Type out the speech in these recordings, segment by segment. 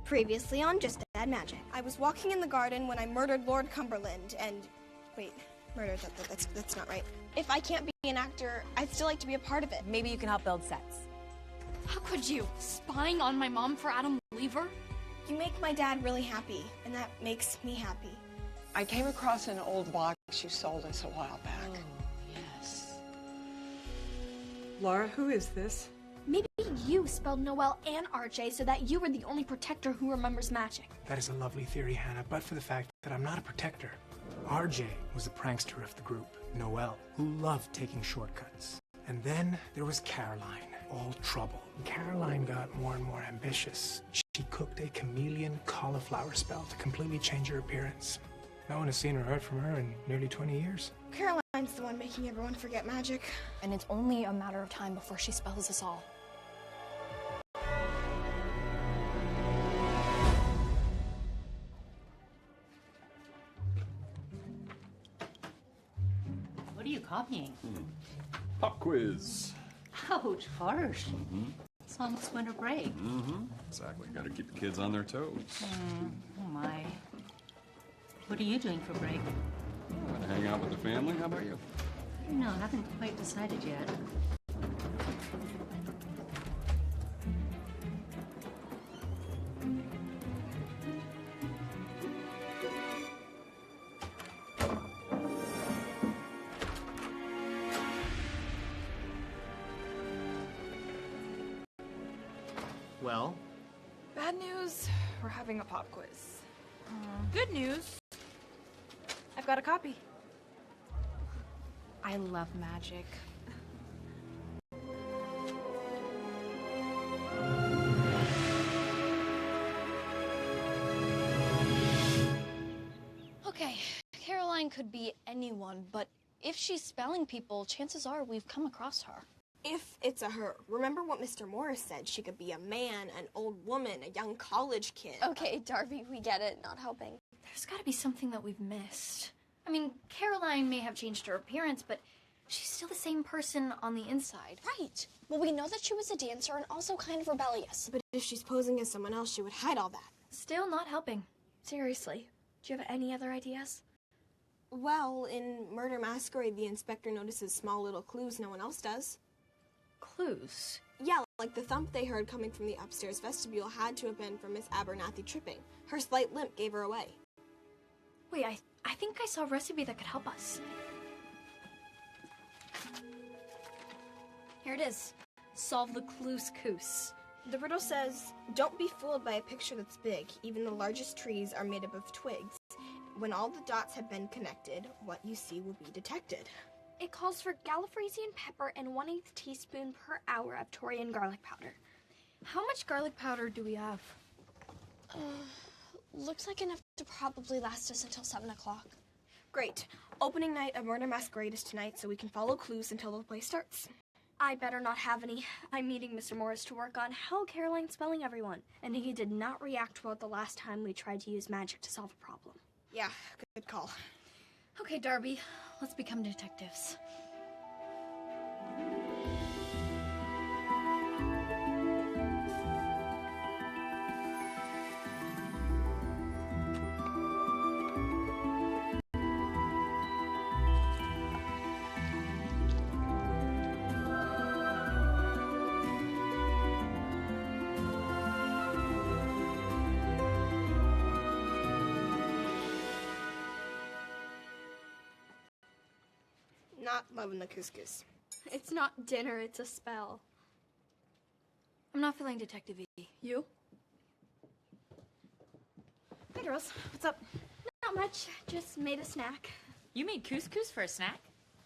Previously on Just Add Magic. I was walking in the garden when I murdered Lord Cumberland and... Wait, murder, that's not right. If I can't be an actor, I'd still like to be a part of it. Maybe you can help build sets. How could you? Spying on my mom for Adam Lever? You make my dad really happy, and that makes me happy. I came across an old box you sold us a while back. Oh, yes. Laura, who is this? Maybe you spelled Noel and RJ so that you were the only protector who remembers magic. That is a lovely theory, Hannah, but for the fact that I'm not a protector. RJ was the prankster of the group, Noel, who loved taking shortcuts. And then there was Caroline, all trouble. Caroline got more and more ambitious. She cooked a chameleon cauliflower spell to completely change her appearance. No one has seen or heard from her in nearly 20 years. Caroline's the one making everyone forget magic. And it's only a matter of time before she spells us all. What are you copying? Pop quiz. Ouch, harsh. It's almost winter break. Exactly. Got to keep the kids on their toes. Oh my. What are you doing for break? Want to hang out with the family? How about you? No, I haven't quite decided yet. Well? Bad news, we're having a pop quiz. Good news, I've got a copy. I love magic. Okay, Caroline could be anyone, but if she's spelling people, chances are we've come across her. If it's a her. Remember what Mr. Morris said? She could be a man, an old woman, a young college kid. Okay, Darbie, we get it. Not helping. There's gotta be something that we've missed. I mean, Caroline may have changed her appearance, but she's still the same person on the inside. Right. Well, we know that she was a dancer and also kind of rebellious. But if she's posing as someone else, she would hide all that. Still not helping. Seriously. Do you have any other ideas? Well, in Murder Masquerade, the inspector notices small little clues no one else does. Clues? Yeah, like the thump they heard coming from the upstairs vestibule had to have been from Miss Abernathy tripping. Her slight limp gave her away. Wait, I think I saw a recipe that could help us. Here it is. Solve the clues-coos. The riddle says, don't be fooled by a picture that's big. Even the largest trees are made up of twigs. When all the dots have been connected, what you see will be detected. It calls for Galliffresian pepper and 1/8 teaspoon per hour of Torian garlic powder. How much garlic powder do we have? Looks like enough to probably last us until 7 o'clock. Great. Opening night of Murder Masquerade is tonight, so we can follow clues until the play starts. I better not have any. I'm meeting Mr. Morris to work on how Caroline's spelling everyone, and he did not react well the last time we tried to use magic to solve a problem. Yeah, good call. Okay, Darbie, let's become detectives. Not loving the couscous. It's not dinner, it's a spell. I'm not feeling detective-y. You? Hey girls, what's up? Not much, just made a snack. You made couscous for a snack?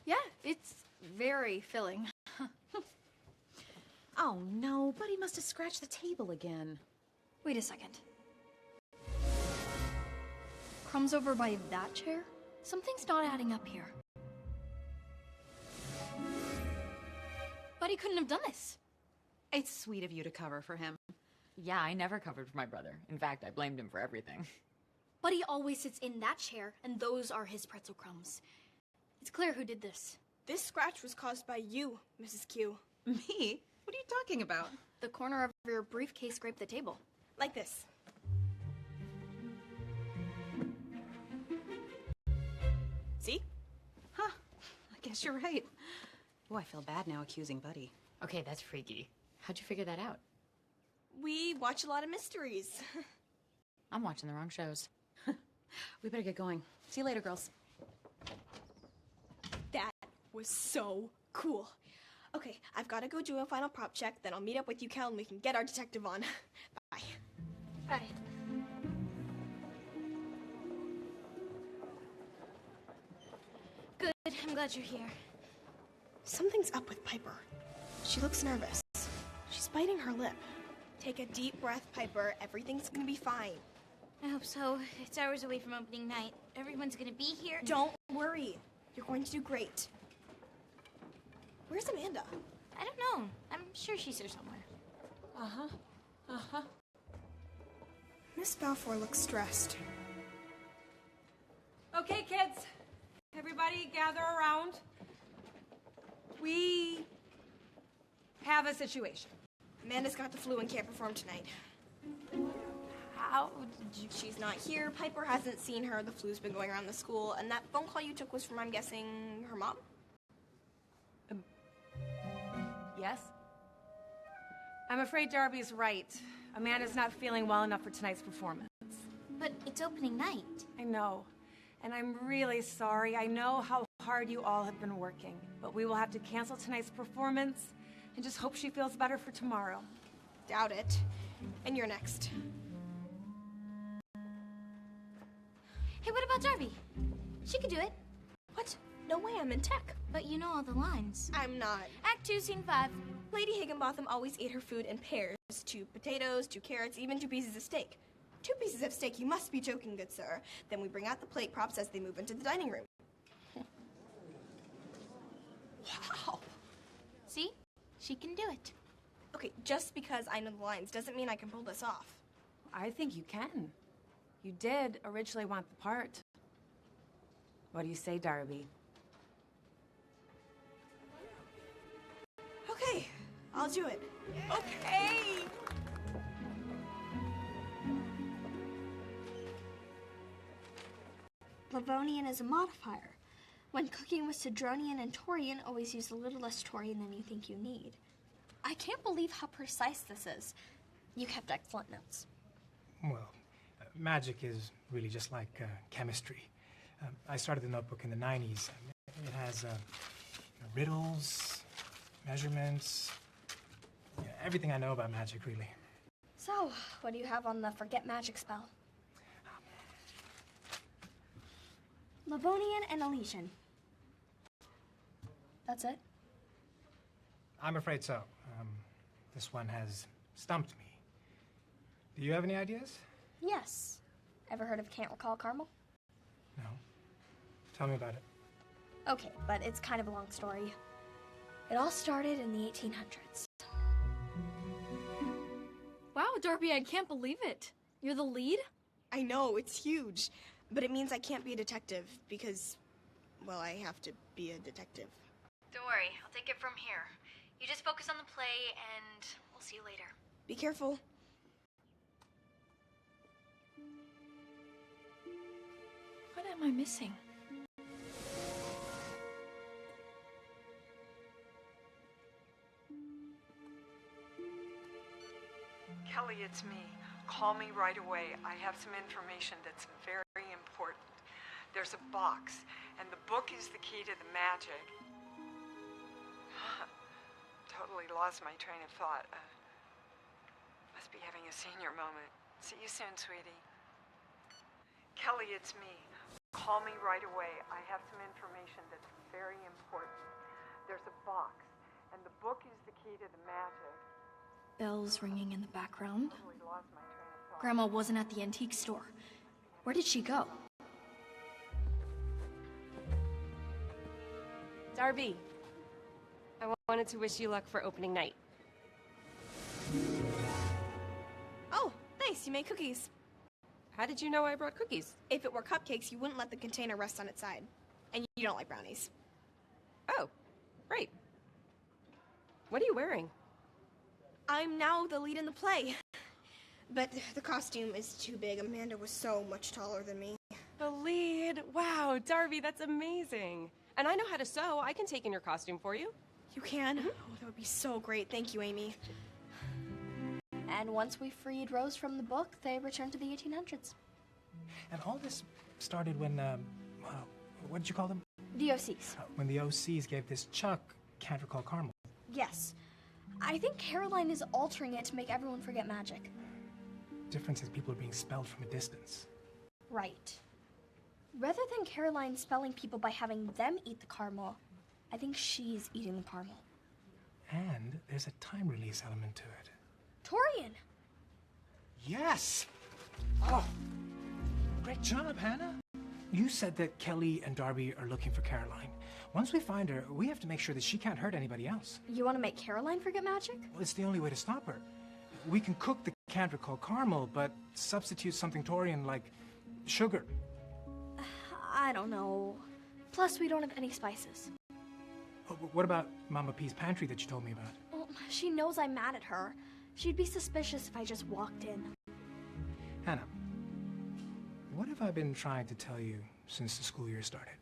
Yeah, it's very filling. Oh no, Buddy must have scratched the table again. Wait a second. Crumbs over by that chair? Something's not adding up here. Buddy couldn't have done this. It's sweet of you to cover for him. Yeah, I never covered for my brother. In fact, I blamed him for everything. Buddy always sits in that chair, and those are his pretzel crumbs. It's clear who did this. This scratch was caused by you, Mrs. Q. Me? What are you talking about? The corner of your briefcase scraped the table. Like this. Guess you're right. Oh, I feel bad now accusing Buddy. Okay, that's freaky. How'd you figure that out? We watch a lot of mysteries. I'm watching the wrong shows. We better get going. See you later, girls. That was so cool. Okay, I've got to go do a final prop check, then I'll meet up with you, Kel, and we can get our detective on. Bye. Bye. Good, I'm glad you're here. Something's up with Piper. She looks nervous. She's biting her lip. Take a deep breath, Piper. Everything's gonna be fine. I hope so. It's hours away from opening night. Everyone's gonna be here. Don't worry. You're going to do great. Where's Amanda? I don't know. I'm sure she's here somewhere. Miss Balfour looks stressed. Okay, kids. Everybody gather around. We have a situation. Amanda's got the flu and can't perform tonight. How She's not here. Piper hasn't seen her. The flu's been going around the school. And that phone call you took was from, I'm guessing, her mom? Yes? I'm afraid Darby's right. Amanda's not feeling well enough for tonight's performance. But it's opening night. I know. And I'm really sorry. I know how hard you all have been working. But we will have to cancel tonight's performance and just hope she feels better for tomorrow. Doubt it. And you're next. Hey, what about Darbie? She could do it. What? No way, I'm in tech. But you know all the lines. I'm not. Act 2, Scene 5. Lady Higginbotham always ate her food in pairs. 2 potatoes, 2 carrots, even 2 pieces of steak. 2 pieces of steak? You must be joking, good sir. Then we bring out the plate props as they move into the dining room. Wow. See? She can do it. Okay, just because I know the lines doesn't mean I can pull this off. I think you can. You did originally want the part. What do you say, Darbie? Okay, I'll do it. Okay! Livonian is a modifier. When cooking with Cedronian and Taurian, always use a little less Taurian than you think you need. I can't believe how precise this is. You kept excellent notes. Well, magic is really just like chemistry. I started the notebook in the 90s. It has riddles, measurements, everything I know about magic, really. So, what do you have on the forget magic spell? Livonian and Elysian. That's it? I'm afraid so. This one has stumped me. Do you have any ideas? Yes. Ever heard of Can't Recall Carmel? No. Tell me about it. Okay, but it's kind of a long story. It all started in the 1800s. Wow, Darbie, I can't believe it. You're the lead? I know, it's huge. But it means I can't be a detective because, well, I have to be a detective. Don't worry, I'll take it from here. You just focus on the play, and we'll see you later. Be careful. What am I missing? Kelly, it's me. Call me right away. I have some information that's very important. There's a box, and the book is the key to the magic. Totally lost my train of thought. Must be having a senior moment. See you soon, sweetie. Kelly, it's me. Call me right away. I have some information that's very important. There's a box, and the book is the key to the magic. Bells ringing in the background. Totally lost my train of thought. Grandma wasn't at the antique store. Where did she go? Darbie, I wanted to wish you luck for opening night. Oh, nice, you made cookies. How did you know I brought cookies? If it were cupcakes, you wouldn't let the container rest on its side. And you don't like brownies. Oh, right. What are you wearing? I'm now the lead in the play. But the costume is too big. Amanda was so much taller than me. The lead. Wow, Darbie, that's amazing. And I know how to sew. I can take in your costume for you. You can? Oh, that would be so great. Thank you, Amy. And once we freed Rose from the book, they returned to the 1800s. And all this started when, what did you call them? The OCs. When the OCs gave this Chuck Can't Recall Caramel. Yes. I think Caroline is altering it to make everyone forget magic. Difference is people are being spelled from a distance. Right. Rather than Caroline spelling people by having them eat the caramel, I think she's eating the caramel. And there's a time release element to it. Torian! Yes! Oh, great job, Hannah. You said that Kelly and Darbie are looking for Caroline. Once we find her, we have to make sure that she can't hurt anybody else. You want to make Caroline forget magic? Well, it's the only way to stop her. We can cook the Can't Recall Caramel, but substitute something Torian like sugar. I don't know. Plus, we don't have any spices. Oh, what about Mama P's pantry that you told me about? Well, she knows I'm mad at her. She'd be suspicious if I just walked in. Hannah, what have I been trying to tell you since the school year started?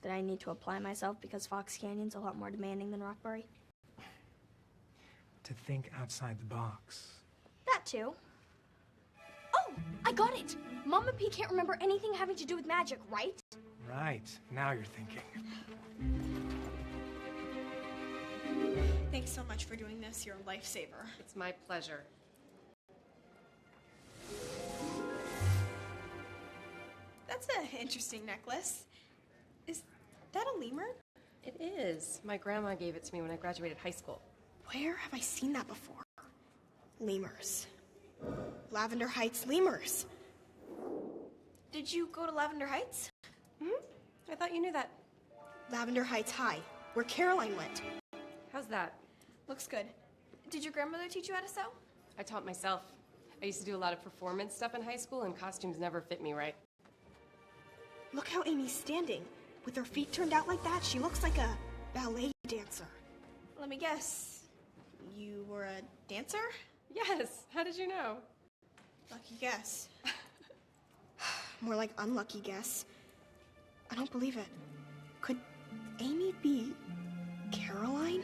That I need to apply myself because Fox Canyon's a lot more demanding than Rockbury. To think outside the box. That too. Oh, I got it! Mama P can't remember anything having to do with magic, right? Right. Now you're thinking. Thanks so much for doing this. You're a lifesaver. It's my pleasure. That's an interesting necklace. Is that a lemur? It is. My grandma gave it to me when I graduated high school. Where have I seen that before? Lemurs. Lavender Heights lemurs. Did you go to Lavender Heights? I thought you knew that. Lavender Heights High, where Caroline went. How's that? Looks good. Did your grandmother teach you how to sew? I taught myself. I used to do a lot of performance stuff in high school, and costumes never fit me right. Look how Amy's standing. With her feet turned out like that, she looks like a ballet dancer. Let me guess. You were a dancer? Yes. How did you know? Lucky guess. More like unlucky guess. I don't believe it. Could Amy be Caroline?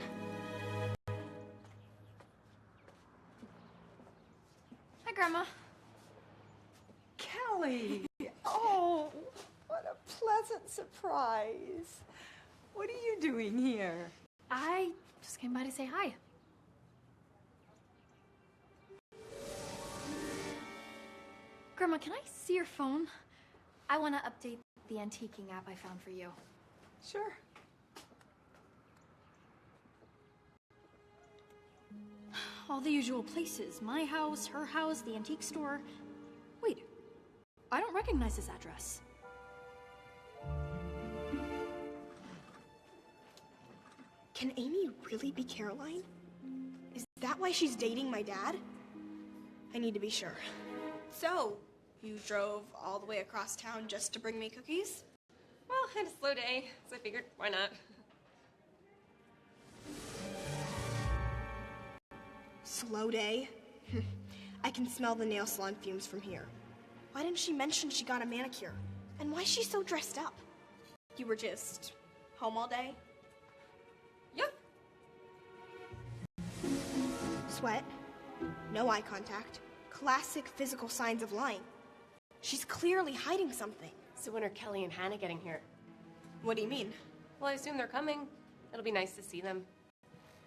Hi, Grandma. Kelly! Oh, what a pleasant surprise. What are you doing here? I just came by to say hi. Grandma, can I see your phone? I want to update the antiquing app I found for you. Sure. All the usual places. My house, her house, the antique store. Wait, I don't recognize this address. Can Amy really be Caroline? Is that why she's dating my dad? I need to be sure. So, you drove all the way across town just to bring me cookies? Well, I had a slow day, so I figured, why not? Slow day? I can smell the nail salon fumes from here. Why didn't she mention she got a manicure? And why is she so dressed up? You were just home all day? Yep. Sweat, no eye contact, classic physical signs of lying. She's clearly hiding something. So when are Kelly and Hannah getting here? What do you mean? Well, I assume they're coming. It'll be nice to see them.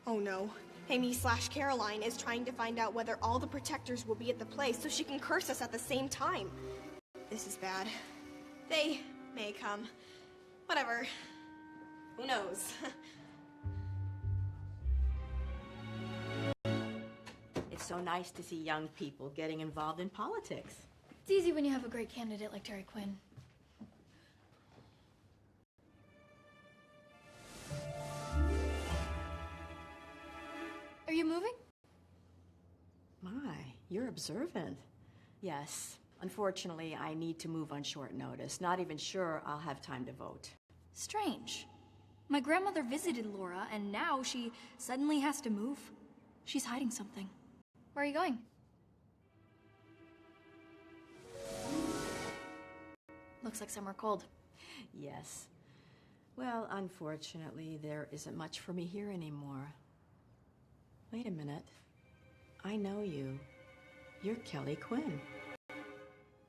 Oh no. Amy/Caroline is trying to find out whether all the protectors will be at the play so she can curse us at the same time. This is bad. They may come. Whatever. Who knows? It's so nice to see young people getting involved in politics. It's easy when you have a great candidate like Terry Quinn. Are you moving? My, you're observant. Yes, unfortunately, I need to move on short notice. Not even sure I'll have time to vote. Strange. My grandmother visited Laura, and now she suddenly has to move. She's hiding something. Where are you going? Looks like somewhere cold. Yes. Well, unfortunately, there isn't much for me here anymore. Wait a minute. I know you. You're Kelly Quinn.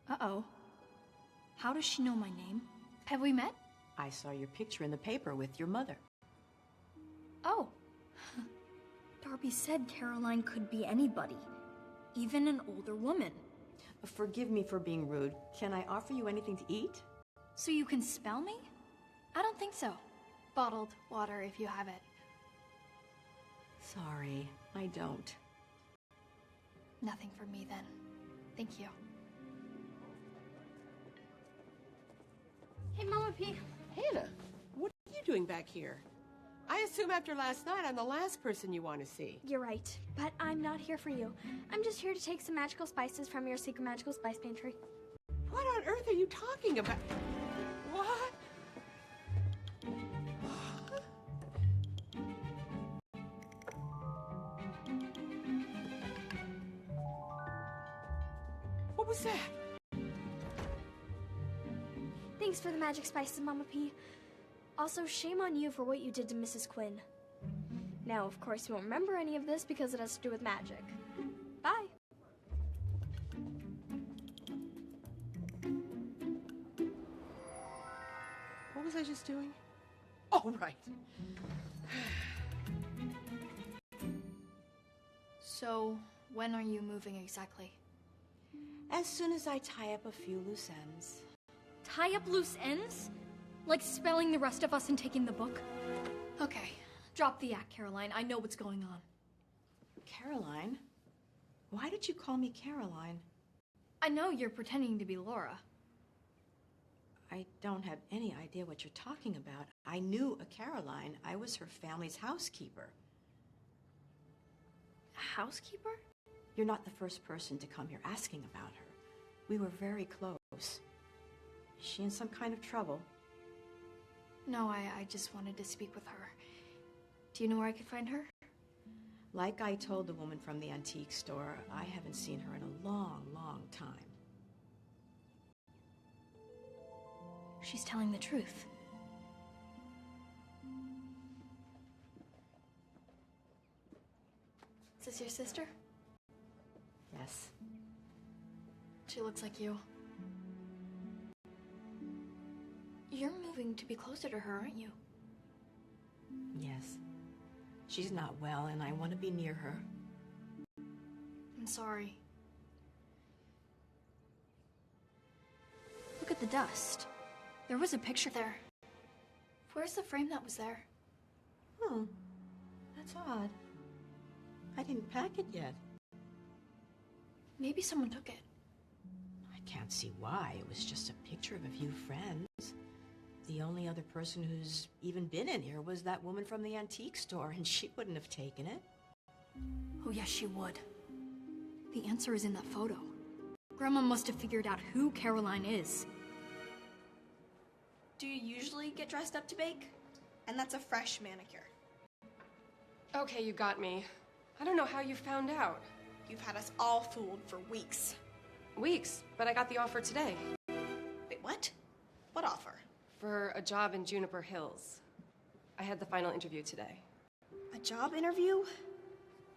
Uh-oh. How does she know my name? Have we met? I saw your picture in the paper with your mother. Oh. Darbie said Caroline could be anybody, even an older woman. Forgive me for being rude. Can I offer you anything to eat? So you can spell me? I don't think so. Bottled water if you have it. Sorry, I don't. Nothing for me then. Thank you. Hey, Mama P. Hannah, what are you doing back here? I assume after last night I'm the last person you want to see. You're right, but I'm not here for you. I'm just here to take some magical spices from your secret magical spice pantry. What on earth are you talking about? What? What was that? Thanks for the magic spices, Mama P. Also, shame on you for what you did to Mrs. Quinn. Now, of course, you won't remember any of this because it has to do with magic. Bye. What was I just doing? Oh, right. So, when are you moving exactly? As soon as I tie up a few loose ends. Tie up loose ends? Like spelling the rest of us and taking the book? Okay, drop the act, Caroline. I know what's going on. Caroline? Why did you call me Caroline? I know you're pretending to be Laura. I don't have any idea what you're talking about. I knew a Caroline. I was her family's housekeeper. Housekeeper? You're not the first person to come here asking about her. We were very close. Is she in some kind of trouble? No, I just wanted to speak with her. Do you know where I could find her? Like I told the woman from the antique store, I haven't seen her in a long, long time. She's telling the truth. Is this your sister? Yes. She looks like you. You're moving to be closer to her, aren't you? Yes. She's not well, and I want to be near her. I'm sorry. Look at the dust. There was a picture there. Where's the frame that was there? Oh, that's odd. I didn't pack it yet. Maybe someone took it. I can't see why. It was just a picture of a few friends. The only other person who's even been in here was that woman from the antique store, and she wouldn't have taken it. Oh, yes, she would. The answer is in that photo. Grandma must have figured out who Caroline is. Do you usually get dressed up to bake? And that's a fresh manicure. Okay, you got me. I don't know how you found out. You've had us all fooled for weeks. Weeks, but I got the offer today. Wait, what? What offer? For a job in Juniper Hills. I had the final interview today. A job interview?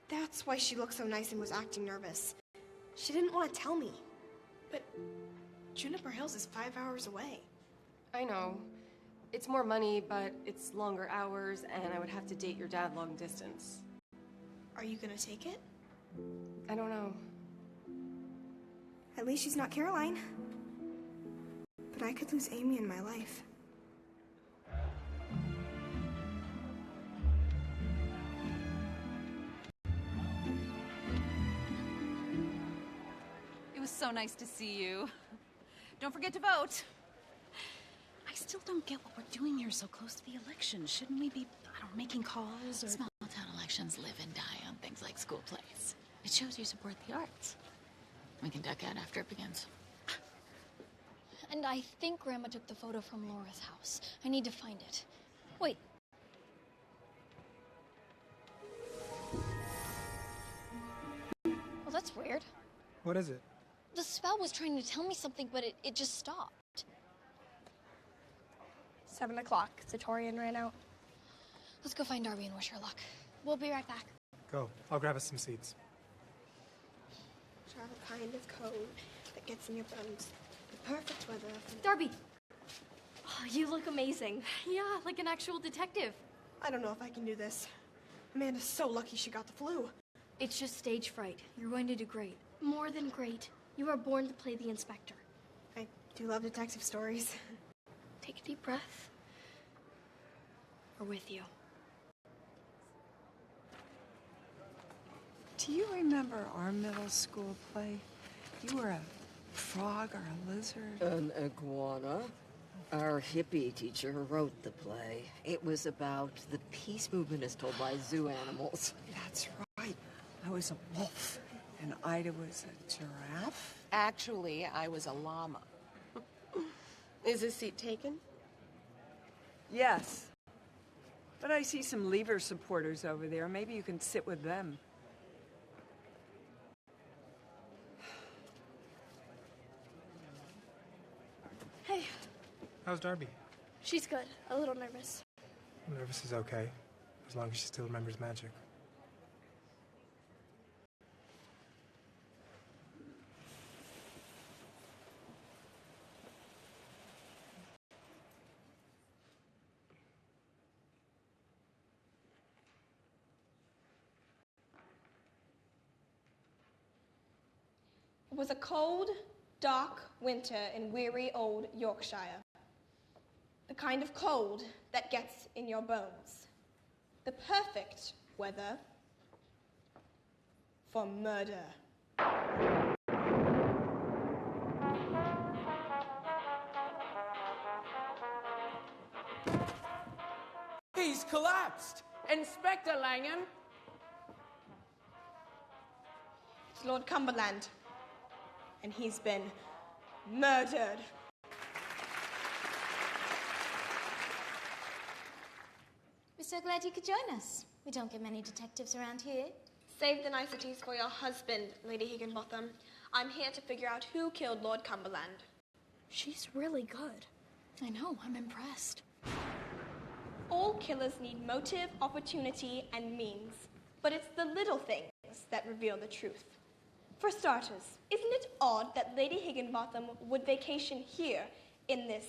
That's why she looked so nice and was acting nervous. She didn't want to tell me. But Juniper Hills is 5 hours away. I know. It's more money, but it's longer hours, and I would have to date your dad long distance. Are you gonna take it? I don't know. At least she's not Caroline. But I could lose Amy in my life. It was so nice to see you. Don't forget to vote. I still don't get what we're doing here so close to the election. Shouldn't we be, I don't know, making calls or... Small town elections live and die on things like school plays. It shows you support the arts. We can duck out after it begins. And I think Grandma took the photo from Laura's house. I need to find it. Wait. Well, that's weird. What is it? The spell was trying to tell me something, but it just stopped. 7 o'clock. Satorian ran out. Let's go find Darbie and wish her luck. We'll be right back. Go. I'll grab us some seats. Travel kind of cold that gets in your bones. The perfect weather for... Darbie! Oh, you look amazing. Yeah, like an actual detective. I don't know if I can do this. Amanda's so lucky she got the flu. It's just stage fright. You're going to do great. More than great. You were born to play the inspector. I do love detective stories. Take a deep breath. We're with you. Do you remember our middle school play? You were a frog or a lizard? An iguana. Our hippie teacher wrote the play. It was about the peace movement as told by zoo animals. That's right. I was a wolf, and Ida was a giraffe. Actually, I was a llama. Is this seat taken? Yes. But I see some Lever supporters over there. Maybe you can sit with them. Hey, How's Darbie? she's good. A little nervous. Nervous is okay, as long as she still remembers magic. It was a cold, dark winter in weary old Yorkshire. The kind of cold that gets in your bones. The perfect weather for murder. He's collapsed! Inspector Langham! It's Lord Cumberland. And he's been murdered. We're so glad you could join us. We don't get many detectives around here. Save the niceties for your husband, Lady Higginbotham. I'm here to figure out who killed Lord Cumberland. She's really good. I know, I'm impressed. All killers need motive, opportunity, and means. But it's the little things that reveal the truth. For starters, isn't it odd that Lady Higginbotham would vacation here in this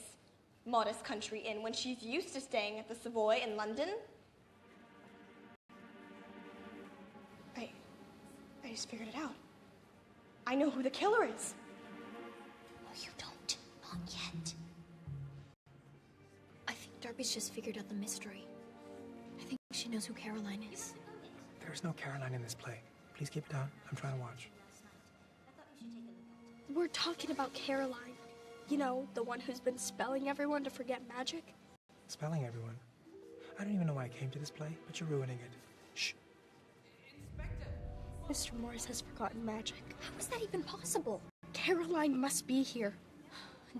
modest country inn when she's used to staying at the Savoy in London? I just figured it out. I know who the killer is. Oh, you don't. Not yet. I think Darbie's just figured out the mystery. I think she knows who Caroline is. There's no Caroline in this play. Please keep it down. I'm trying to watch. We're talking about Caroline. You know, the one who's been spelling everyone to forget magic. Spelling everyone. I don't even know why I came to this play, but you're ruining it. Shh. Mr. Morris has forgotten magic. How is that even possible? Caroline must be here.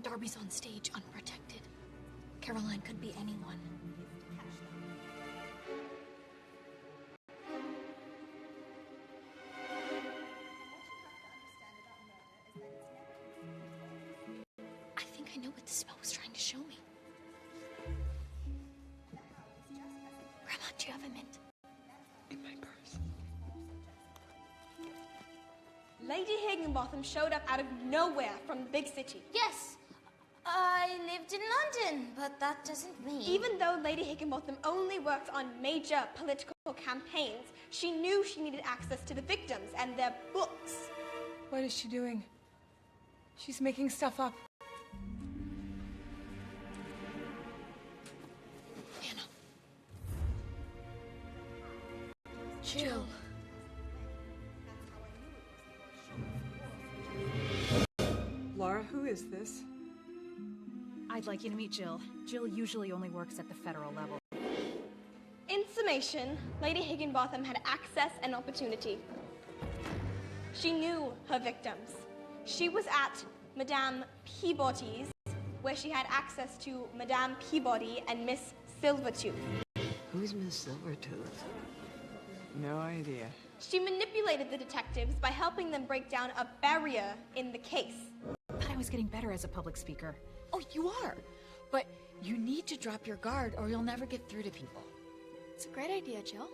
Darbie's on stage, unprotected. Caroline could be anyone. I think I know what the spell was trying to show me. Grandma, do you have a mint? In my purse. Lady Higginbotham showed up out of nowhere from the big city. Yes, I lived in London, but that doesn't mean... Even though Lady Higginbotham only worked on major political campaigns, she knew she needed access to the victims and their books. What is she doing? She's making stuff up. Hannah. Jill. Laura, who is this? I'd like you to meet Jill. Jill usually only works at the federal level. In summation, Lady Higginbotham had access and opportunity. She knew her victims. She was at Madame Peabody's, where she had access to Madame Peabody and Miss Silvertooth. Who's Miss Silvertooth? No idea. She manipulated the detectives by helping them break down a barrier in the case. But I was getting better as a public speaker. Oh, you are? But you need to drop your guard or you'll never get through to people. It's a great idea, Jill.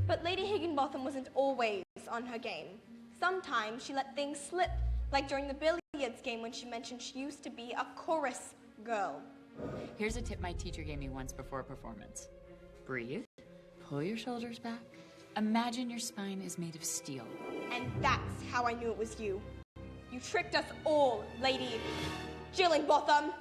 But Lady Higginbotham wasn't always on her game. Sometimes she let things slip, like during the billiards game when she mentioned she used to be a chorus girl. Here's a tip my teacher gave me once before a performance. Breathe, pull your shoulders back, imagine your spine is made of steel. And that's how I knew it was you. You tricked us all, Lady Jillingbotham.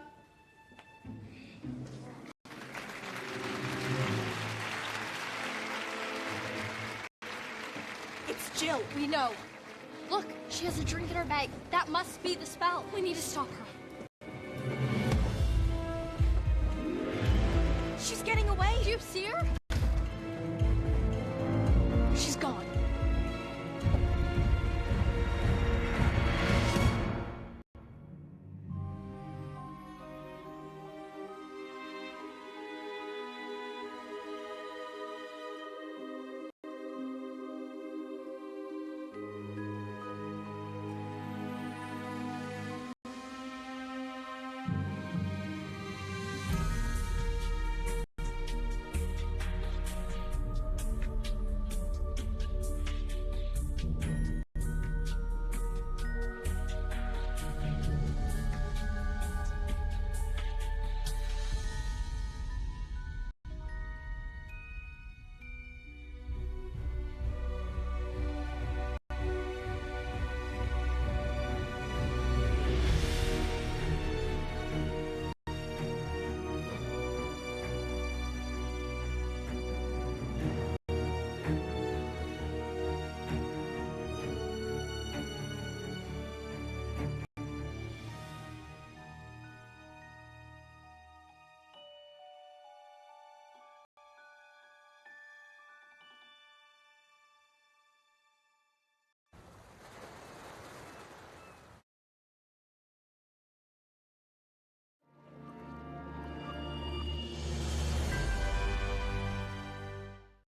It's Jill, we know. Look, she has a drink in her bag. That must be the spell. We need to stop her. She's getting away. Do you see her?